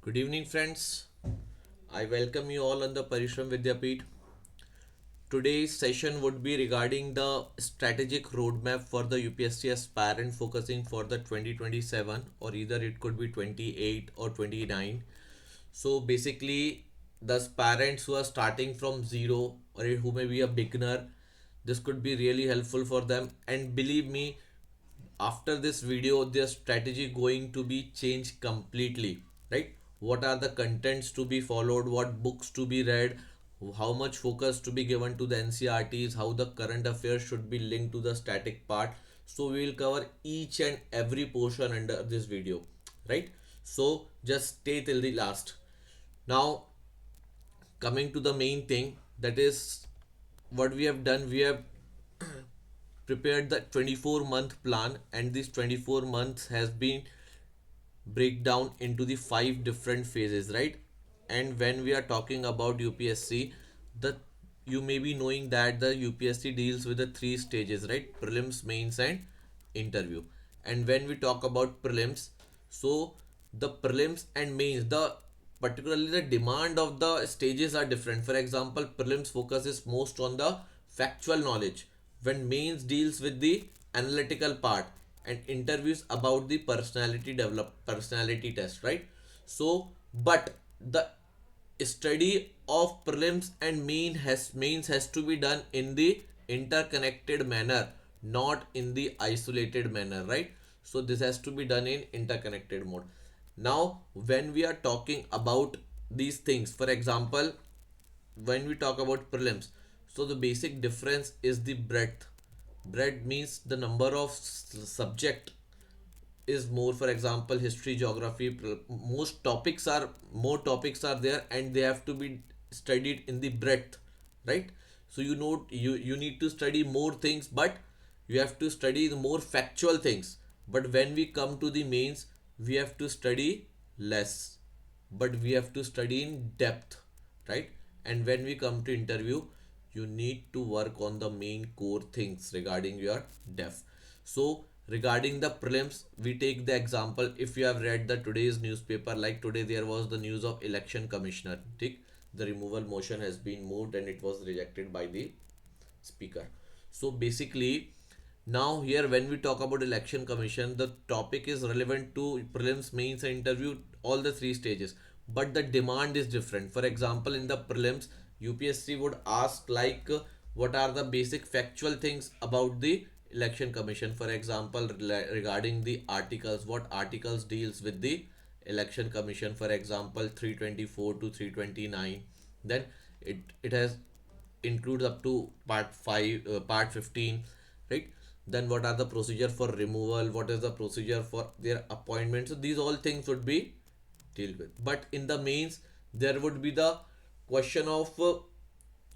Good evening, friends. I welcome you all on the Parishram Vidyapeeth. Today's session would be regarding the strategic roadmap for the UPSC aspirant focusing for the 2027, or either it could be 28 or 29. So basically, the aspirants who are starting from zero or who may be a beginner, this could be really helpful for them. And believe me, after this video their strategy going to be changed completely, right? What are the contents to be followed, what books to be read, how much focus to be given to the NCRTs, how the current affairs should be linked to the static part. So we will cover each and every portion under this video, right? So just stay till the last. Now, coming to the main thing, that is what we have done. We have prepared the 24-month plan, and this 24 months has been break down into the five different phases, right? And when we are talking about UPSC, the you may be knowing that the UPSC deals with the three stages, right? Prelims, mains, and interview. And when we talk about prelims, so the prelims and mains, the particularly the demand of the stages are different. For example, prelims focuses most on the factual knowledge, when mains deals with the analytical part, and interviews about the personality test, right? So but the study of prelims and mains has to be done in the interconnected manner, not in the isolated manner, right? So this has to be done in interconnected mode. Now when we are talking about these things, for example, when we talk about prelims, so the basic difference is the breadth means the number of subject is more. For example, history, geography, most topics are more topics are there, and they have to be studied in the breadth, right? So you need to study more things, but you have to study the more factual things. But when we come to the mains, we have to study less, but we have to study in depth, right? And when we come to interview, you need to work on the main core things regarding your def. So regarding the prelims, we take the example, if you have read the today's newspaper, like today there was the news of election commissioner, ठीक? The removal motion has been moved and it was rejected by the speaker. So basically, now here when we talk about election commission, the topic is relevant to prelims, mains, and interview, all the three stages, but the demand is different. For example, in the prelims, UPSC would ask like what are the basic factual things about the election commission. For example, regarding the articles, what articles deals with the election commission, for example 324 to 329. Then it has includes up to part 5, part 15, right? Then what are the procedure for removal, what is the procedure for their appointment, so these all things would be dealt with. But in the mains, there would be the question of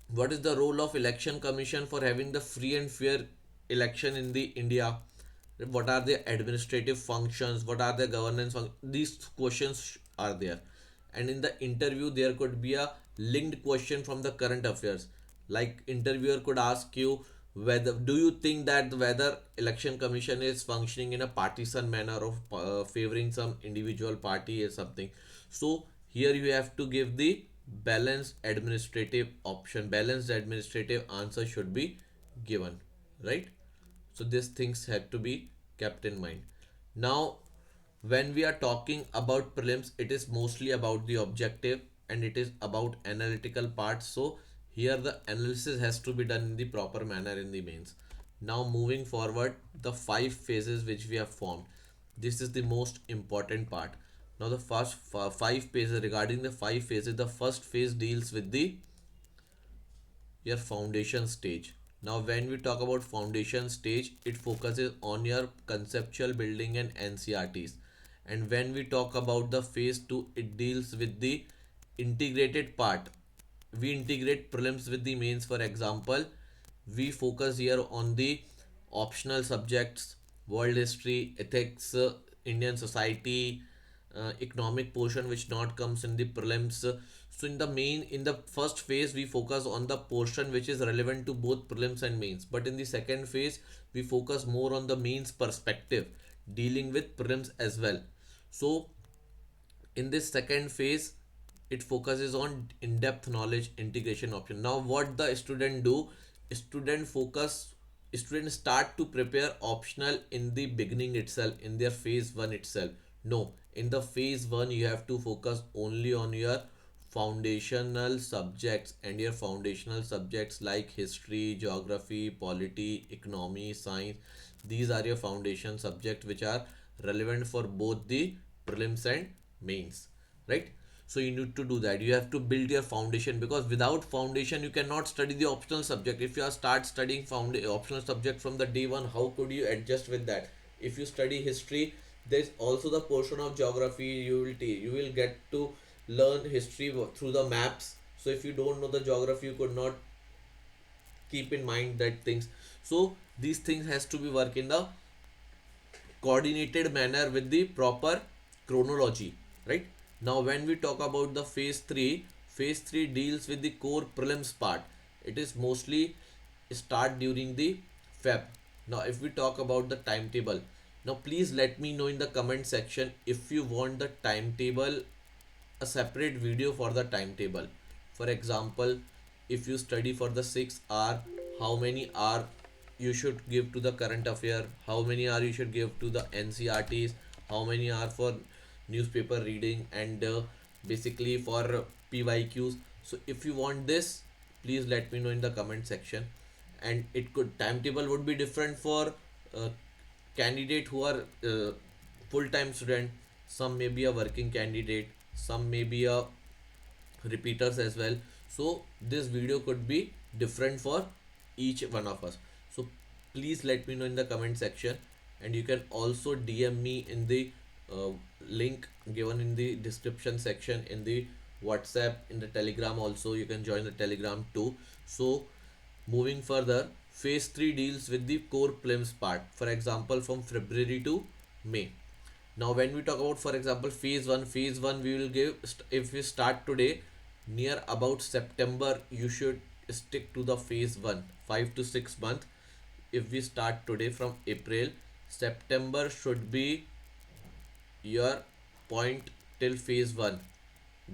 what is the role of election commission for having the free and fair election in the India, what are the administrative functions, what are the governance these questions are there. And in the interview, there could be a linked question from the current affairs, like interviewer could ask you whether do you think that whether election commission is functioning in a partisan manner of favoring some individual party or something. So here you have to give the balanced administrative answer should be given, right? So these things had to be kept in mind. Now when we are talking about prelims, it is mostly about the objective and it is about analytical parts. So here the analysis has to be done in the proper manner in the mains. Now moving forward, the five phases which we have formed, this is the most important part. Now the first five phases, regarding the five phases, the first phase deals with the your foundation stage. Now when we talk about foundation stage, it focuses on your conceptual building and NCRTs. And when we talk about the phase 2, it deals with the integrated part. We integrate prelims with the mains. For example, we focus here on the optional subjects, world history, ethics, Indian society, economic portion which not comes in the prelims. So in the first phase we focus on the portion which is relevant to both prelims and mains, but in the second phase we focus more on the mains perspective, dealing with prelims as well. So In this second phase, it focuses on in-depth knowledge integration option. Now what the student do, student focus student start to prepare optional in the beginning itself, in their phase 1 itself. No, in the phase 1 you have to focus only on your foundational subjects, and your foundational subjects like history, geography, polity, economy, science. These are your foundation subjects which are relevant for both the prelims and mains, right? So you need to do that. You have to build your foundation, because without foundation you cannot study the optional subject. If you are start studying optional subject from the day one, how could you adjust with that? If you study history, there's also the portion of geography. You will get to learn history through the maps. So if you don't know the geography, you could not keep in mind that things. So these things has to be work in the coordinated manner with the proper chronology, right? Now when we talk about the phase 3 deals with the core prelims part. It is mostly start during the Feb. Now if we talk about the timetable, now please let me know in the comment section if you want the timetable, a separate video for the timetable. For example, if you study for the 6 hour, how many hour you should give to the current affair, how many hour you should give to the NCRTs, how many hour for newspaper reading, and basically for PYQs. So if you want this, please let me know in the comment section. And it could timetable would be different for uh, candidate who are full-time student. Some may be a working candidate, some may be a repeaters as well. So this video could be different for each one of us. So please let me know in the comment section, and you can also DM me in the uh, link given in the description section, in the WhatsApp, in the Telegram also. You can join the Telegram too. So moving further, phase 3 deals with the core prelims part, for example from February to May. Now when we talk about, for example, phase 1 we will give, if we start today, near about September you should stick to the phase 1, 5 to 6 month. If we start today from April, September should be your point till phase 1.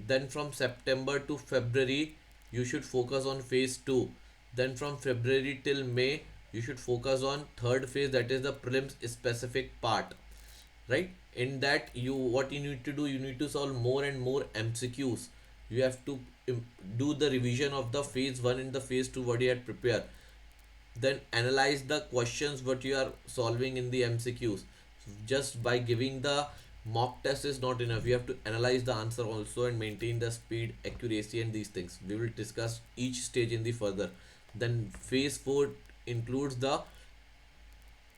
Then from September to February you should focus on phase 2. Then from February till May you should focus on third phase, that is the prelims specific part, right? In that, you what you need to do, you need to solve more and more MCQs. You have to do the revision of the phase 1 and the phase 2 what you had prepared. Then analyze the questions what you are solving in the MCQs. Just by giving the mock test is not enough. You have to analyze the answer also and maintain the speed, accuracy, and these things. We will discuss each stage in the further. Then phase 4 includes the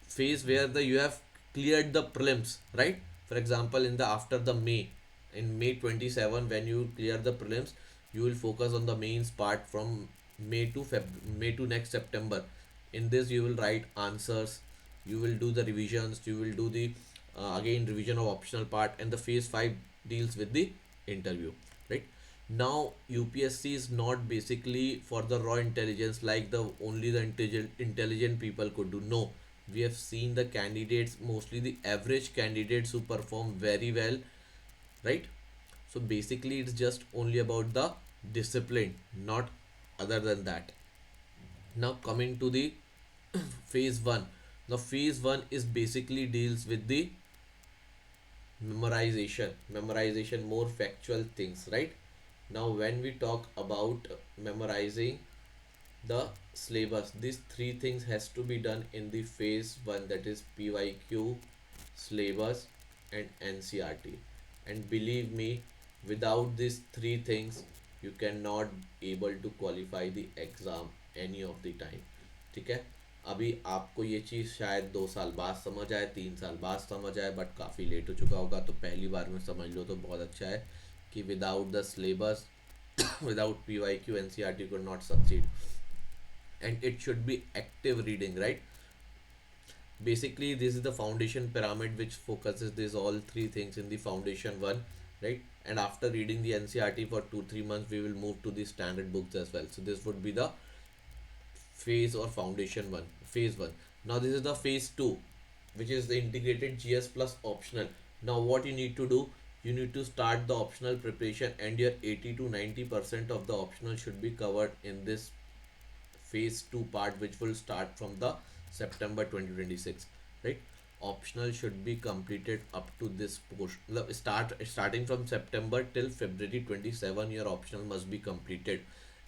phase where the you have cleared the prelims, right? For example, in the after the May, in May 27, when you clear the prelims, you will focus on the mains part from May to next September. In this you will write answers, you will do the revisions, you will do the again revision of optional part, and the phase 5 deals with the interview, right? Now UPSC is not basically for the raw intelligence like the only the intelligent people could do. No, we have seen the candidates, mostly the average candidates who perform very well, right? So basically it's just only about the discipline, not other than that. Now coming to the phase 1. Now phase 1 is basically deals with the memorization, more factual things, right? Now when we talk about memorizing the syllabus, these three things has to be done in the phase 1, that is PYQ, syllabus, and NCRT. And believe me, without these three things you cannot able to qualify the exam any of the time. ठीक है, अभी आपको ये चीज़ शायद 2 साल बाद समझ आए, 3 साल बाद समझ आए, बट काफ़ी लेट हो चुका होगा, तो पहली बार में समझ लो तो बहुत अच्छा है कि without the syllabus, without PYQ, NCRT could not succeed. And it should be active reading, right? Basically this is the foundation pyramid which focuses this all three things in the foundation one, right? And after reading the NCRT for 2-3 months we will move to the standard books as well. So this would be the phase or foundation one, phase 1. Now this is the phase 2, which is the integrated GS plus optional. Now what you need to do, you need to start the optional preparation, and your 80 to 90% of the optional should be covered in this phase 2 part, which will start from the September 2026, right? Optional should be completed up to this portion. Starting from September till February 27, your optional must be completed.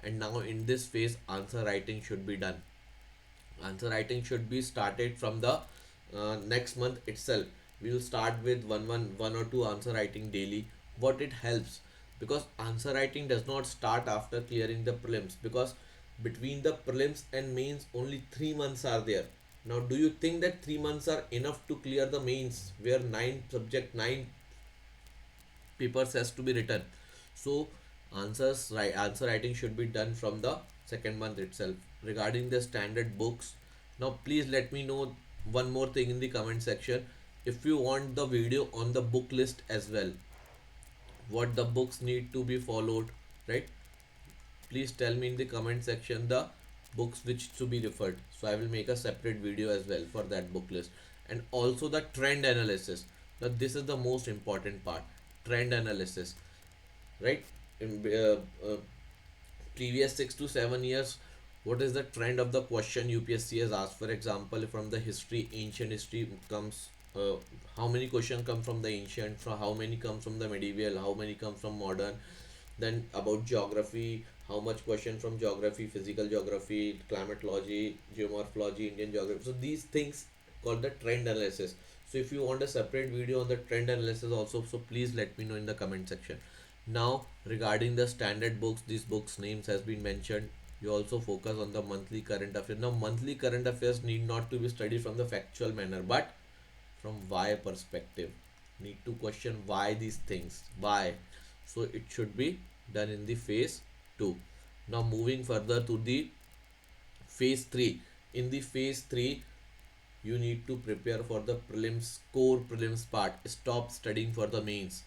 And now in this phase, answer writing should be done. Answer writing should be started from the next month itself. We will start with one or two answer writing daily. What it helps, because answer writing does not start after clearing the prelims, because between the prelims and mains only 3 months are there. Now, do you think that 3 months are enough to clear the mains, where nine papers has to be written? So answer writing should be done from the second month itself. Regarding the standard books, now please let me know one more thing in the comment section. If you want the video on the book list as well, what the books need to be followed, right? Please tell me in the comment section the books which to be referred, so I will make a separate video as well for that book list. And also the trend analysis. Now this is the most important part, trend analysis, right? In previous 6 to 7 years, what is the trend of the question UPSC has asked? For example, from the history, ancient history comes, how many questions come from the ancient, from how many come from the medieval, how many come from modern. Then about geography, how much question from geography, physical geography, climatology, geomorphology, Indian geography. So these things called the trend analysis. So if you want a separate video on the trend analysis also, so please let me know in the comment section. Now regarding the standard books, these books names has been mentioned. You also focus on the monthly current affairs. Now monthly current affairs need not to be studied from the factual manner, but from why perspective. Need to question why these things, why. So it should be done in the phase 2. Now moving further to the phase 3. In the phase 3, you need to prepare for the prelims, core prelims part. Stop studying for the mains.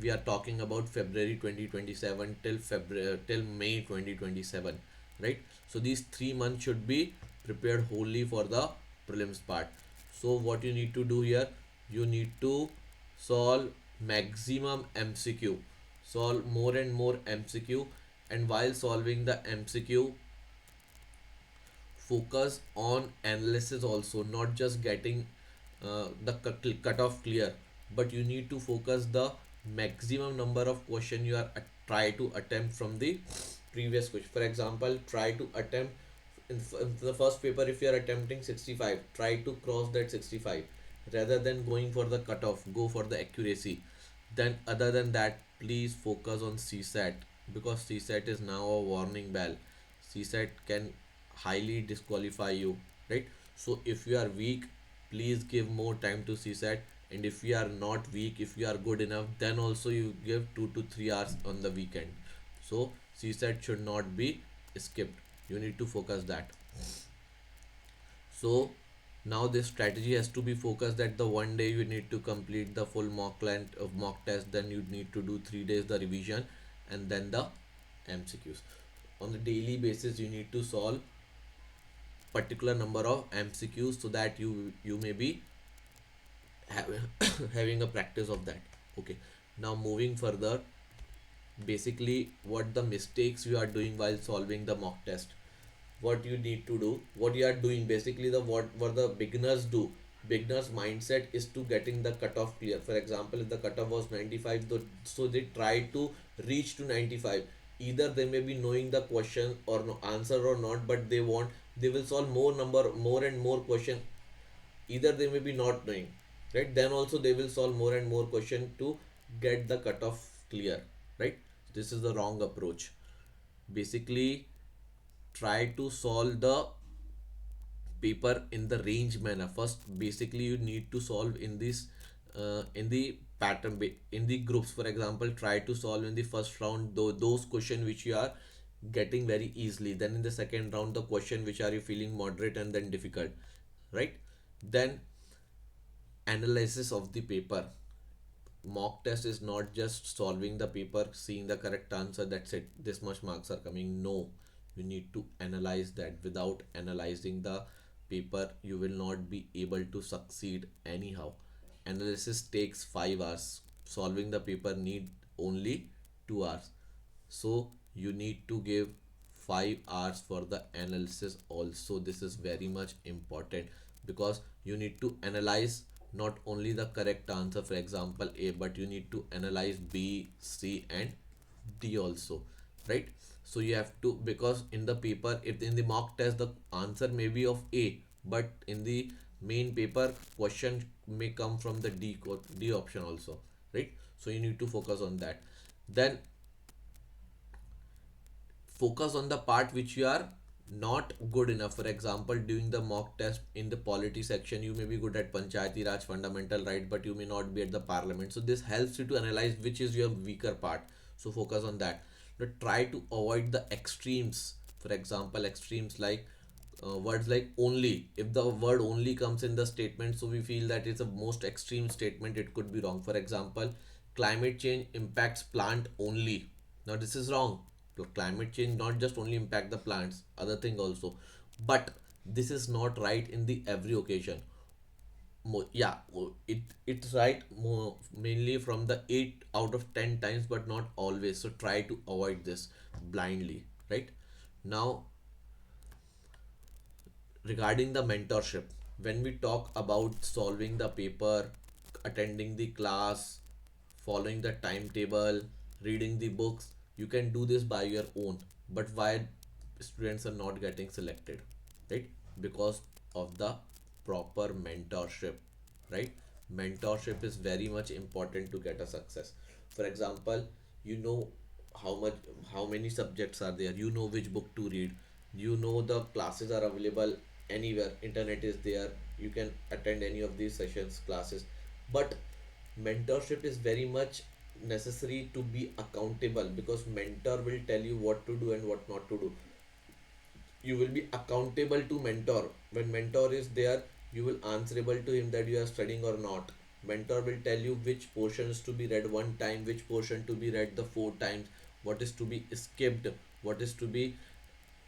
We are talking about February 2027 till February till May 2027, right? So these 3 months should be prepared wholly for the prelims part. So what you need to do here, you need to solve maximum MCQ, solve more and more MCQ. And while solving the MCQ, focus on analysis also, not just getting the cutoff clear, but you need to focus the maximum number of question you are try to attempt from the previous question. For example, try to attempt in the first paper, if you are attempting 65, try to cross that 65 rather than going for the cutoff, go for the accuracy. Then other than that, please focus on CSAT, because CSAT is now a warning bell. CSAT can highly disqualify you, right? So if you are weak, please give more time to CSAT. And if you are not weak, if you are good enough, then also you give 2 to 3 hours on the weekend. So CSAT should not be skipped. You need to focus that. So now this strategy has to be focused that the one day you need to complete the full mock length of mock test, then you need to do 3 days the revision, and then the MCQs. On the daily basis, you need to solve particular number of MCQs, so that you may be having having a practice of that. Okay. Now moving further, basically what the mistakes you are doing while solving the mock test. What you need to do, what you are doing, basically the what the beginners do. Beginners mindset is to getting the cutoff clear. For example, if the cutoff was 95, so they try to reach to 95. Either they may be knowing the question or no answer or not, but they will solve more and more question. Either they may be not knowing, right? Then also they will solve more and more question to get the cutoff clear, right? This is the wrong approach. Basically, try to solve the paper in the range manner. First, basically you need to solve in this in the in the groups. For example, try to solve in the first round those questions which you are getting very easily. Then in the second round, the question which are you feeling moderate and then difficult, right? Then analysis of the paper. Mock test is not just solving the paper, seeing the correct answer, that's it, this much marks are coming. No, you need to analyze that. Without analyzing the paper, you will not be able to succeed anyhow. Analysis takes 5 hours. solving the paper need only 2 hours. So you need to give 5 hours for the analysis also. This is very much important because you need to analyze not only the correct answer, for example A, but you need to analyze B, C and D also, right? So you have to, because in the paper, if in the mock test the answer may be of A, but in the main paper question may come from the D option also, right? So you need to focus on that. Then focus on the part which you are not good enough. For example, during the mock test in the polity section, you may be good at Panchayati Raj fundamental right, but you may not be at the parliament. So this helps you to analyze which is your weaker part. So focus on that. But try to avoid the extremes. For example, extremes like words like only. If the word only comes in the statement, so we feel that it's a most extreme statement, it could be wrong. For example, climate change impacts plant only. Now this is wrong. Climate change not just only impact the plants, other thing also. But this is not right in the every occasion. Yeah, it's right more mainly from the 8 out of 10 times, but not always. So try to avoid this blindly, right? Now regarding the mentorship, when we talk about solving the paper, attending the class, following the timetable, reading the books, you can do this by your own. But why students are not getting selected, right? Because of the proper mentorship, right? Mentorship is very much important to get a success. For example, you know how much, how many subjects are there, you know which book to read, you know the classes are available anywhere, internet is there, you can attend any of these sessions, classes. But mentorship is very much necessary to be accountable, because mentor will tell you what to do and what not to do. You will be accountable to mentor. When mentor is there, you will answerable to him that you are studying or not. Mentor will tell you which portions to be read one time, which portion to be read the 4 times, what is to be skipped, what is to be,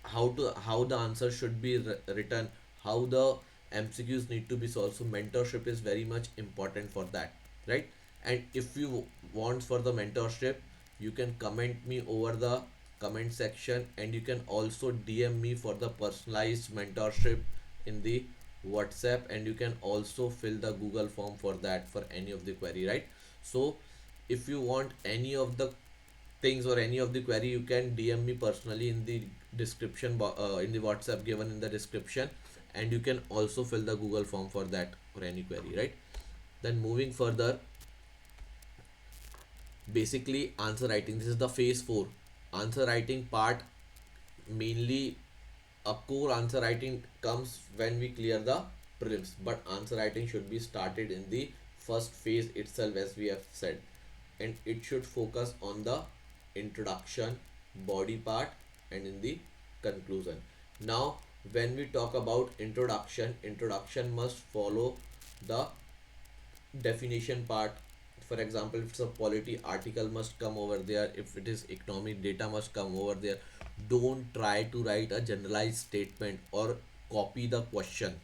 how the answer should be written, how the MCQs need to be solved. So mentorship is very much important for that, right? And if you want for the mentorship, you can comment me over the comment section, and you can also DM me for the personalized mentorship in the WhatsApp, and you can also fill the Google form for that, for any of the query, right? So if you want any of the things or any of the query, you can DM me personally in the description in the WhatsApp given in the description, and you can also fill the Google form for that, or any query, right? Then moving further, basically answer writing, this is the phase 4 answer writing part. Mainly a core answer writing comes when we clear the prelims, but answer writing should be started in the first phase itself, as we have said, and it should focus on the introduction, body part, and in the conclusion. Now when we talk about introduction, introduction must follow the definition part. For example, if it's a polity, article must come over there. If it is economic, data must come over there. Don't try to write a generalized statement or copy the question.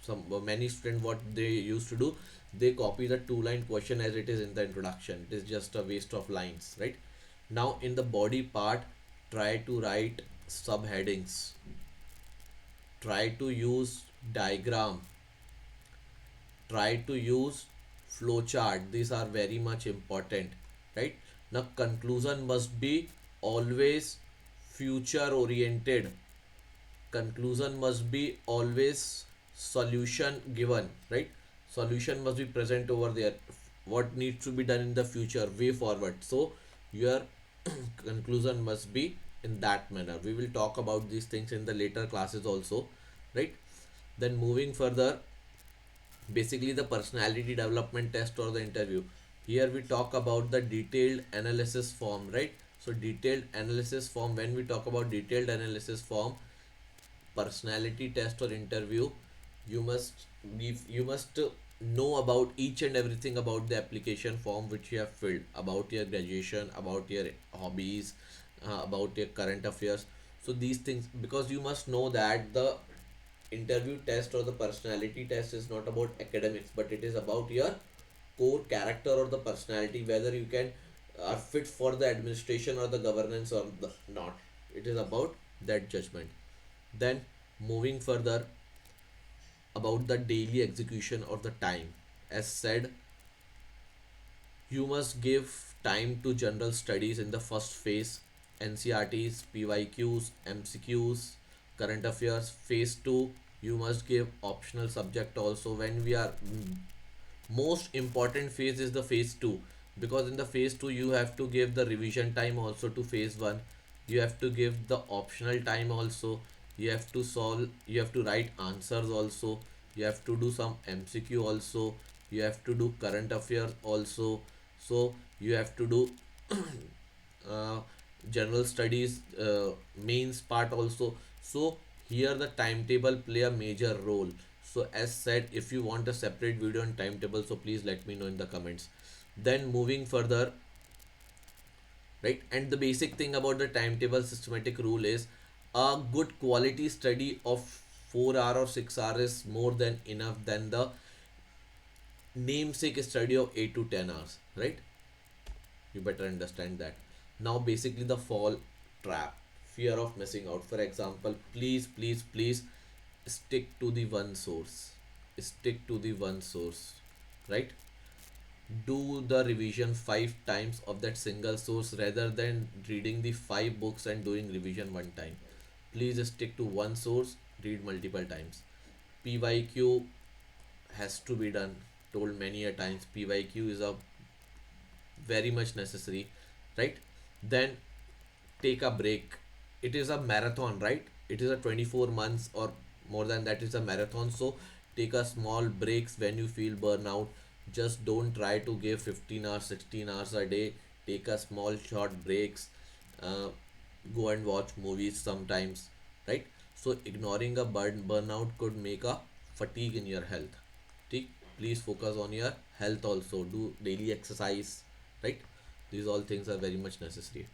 Some many students, what they used to do, they copy the 2-line question as it is in the introduction. It is just a waste of lines, right? Now in the body part, try to write subheadings, try to use diagram, try to use flowchart. These are very much important, right? Now conclusion must be always future oriented. Conclusion must be always solution given, right? Solution must be present over there, what needs to be done in the future, way forward. So your conclusion must be in that manner. We will talk about these things in the later classes also, right? Then moving further, basically the personality development test or the interview. Here we talk about the detailed analysis form, right? So detailed analysis form, when we talk about detailed analysis form, personality test or interview, you must you must know about each and everything about the application form which you have filled, about your graduation, about your hobbies, about your current affairs. So these things, because you must know that the interview test or the personality test is not about academics, but it is about your core character or the personality, whether you can are fit for the administration or the governance or not. It is about that judgment. Then moving further about the daily execution or the time. As said, you must give time to general studies in the first phase, NCRTs, PYQs, MCQs, current affairs. Phase 2, you must give optional subject also. When we are most important phase is the phase 2, because in the phase 2 you have to give the revision time also to phase 1. You have to give the optional time also. You have to solve, you have to write answers also. You have to do some MCQ also. You have to do current affairs also. So you have to do uh, general studies mains part also. So here the timetable play a major role. So as said, if you want a separate video on timetable, so please let me know in the comments. Then moving further, right, and the basic thing about the timetable systematic rule is a good quality study of 4 hour or 6 hours is more than enough than the namesake study of 8 to 10 hours, right? You better understand that. Now basically the fall trap, fear of missing out. For example, please stick to the one source. Stick to the one source, right? Do the revision 5 times of that single source rather than reading the 5 books and doing revision one time. Please stick to one source, read multiple times. PYQ has to be done, told many a times. PYQ is a very much necessary, right? Then take a break. It is a marathon, right? It is a 24 months or more than that is a marathon. So take a small breaks when you feel burnout. Just don't try to give 15 hours 16 hours a day. Take a small short breaks. uh, Go and watch movies sometimes, right? So ignoring a burnout could make a fatigue in your health. ठीक, please focus on your health also. Do daily exercise, right? These all things are very much necessary.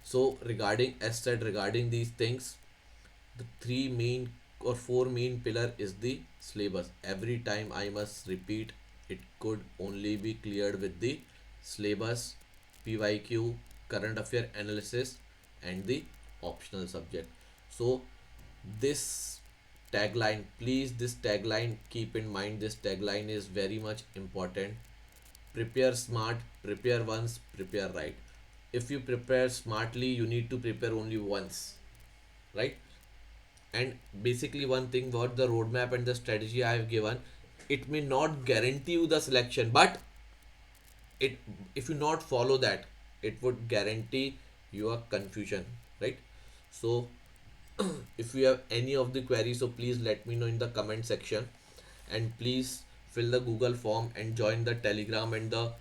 So regarding, as said, regarding these things, the three main or four main pillar is the syllabus. Every time I must repeat, it could only be cleared with the syllabus, PYQ, current affair analysis, and the optional subject. So this tagline, please, this tagline, keep in mind, this tagline is very much important. Prepare smart, prepare once, prepare right. If you prepare smartly, you need to prepare only once, right? And basically one thing, what the roadmap and the strategy I have given, it may not guarantee you the selection, but it, if you not follow that, it would guarantee your confusion, right? So if you have any of the queries, so please let me know in the comment section, and please fill the Google form and join the Telegram and the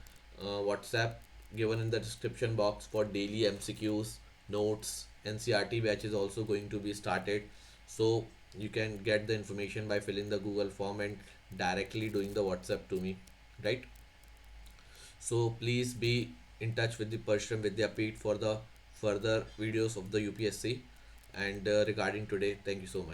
WhatsApp given in the description box for daily MCQs, notes. NCRT batch is also going to be started, so you can get the information by filling the Google form and directly doing the WhatsApp to me, right? So please be in touch with the Parishram Vidyapeeth for the further videos of the UPSC. And regarding today, thank you so much.